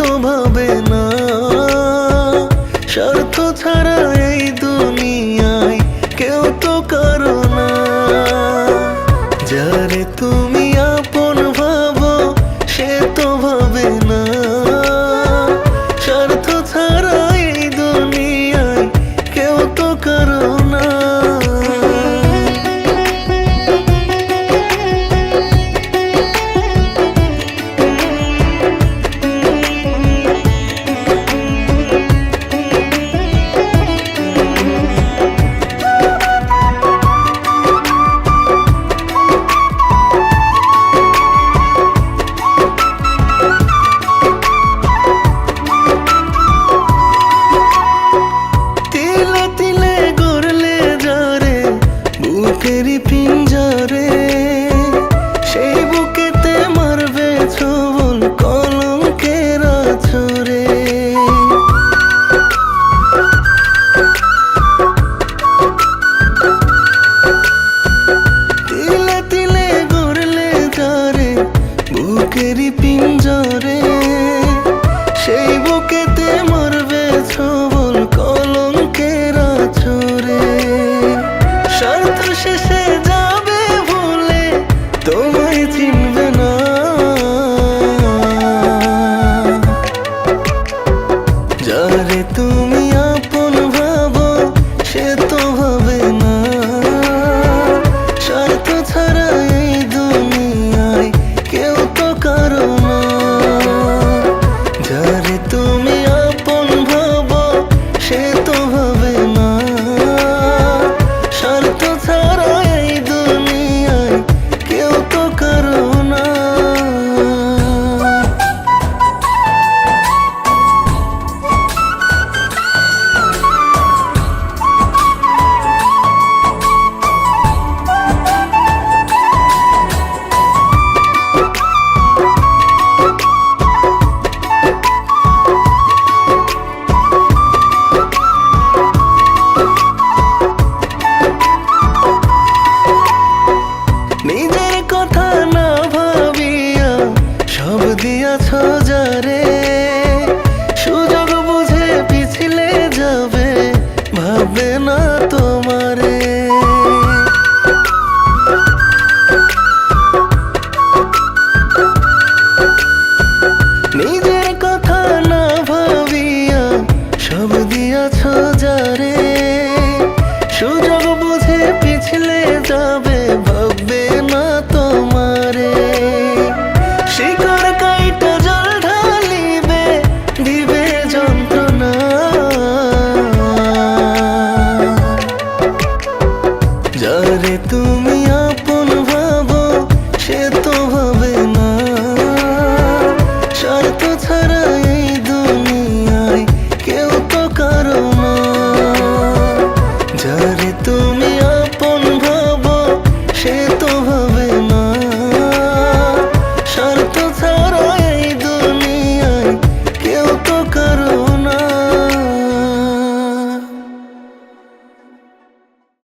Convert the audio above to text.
তো ভাবে না। স্বার্থ ছাড়া এই দুনিয়ায় কেউ তো কারো না। যারে তুমি আপন ভাবো সে তো ভাবে না। স্বার্থ ছাড়া এই দুনিয়ায় কেউ তো কারো না। বুকেরই পিঞ্জরে সেই বুকেতে মারবে ছোবল কলঙ্কের আছরে। তিলে তিলে গড়লে যারে বুকেরই পিঞ্জরে সেই বুকেতে মারবে ছোবল কলঙ্কের আছরে। স্বার্থ শেষে যাবে ভুলে তোমায় চিনবে না। যারে তুমি আপন ভাবো সে তো ভাবে না। স্বার্থ ছাড়া এই দুনিয়ায় কেউ তো কারো না। যারে তুমি আপন ভাবো সে তো ভাবে না। স্বার্থ ছাড়া এই দুনিয়ায় কেউ তো কারো না। নিজের কথা না ভাবিয়া সব দিয়াছ যারে সুযোগ বুঝে পিছলে যাবে ভাববে না তোমারে। নিজের কথা না ভাবিয়া সব দিয়াছ যারে সুযোগ বুঝে পিছলে যাবে ভাববে না তোমারে। শিকড় কাইটা জল ঢালিবে দিবে যন্ত্রণা। যারে তুমি আপন ভাবো সে তো ভাবে না। স্বার্থ ছাড়া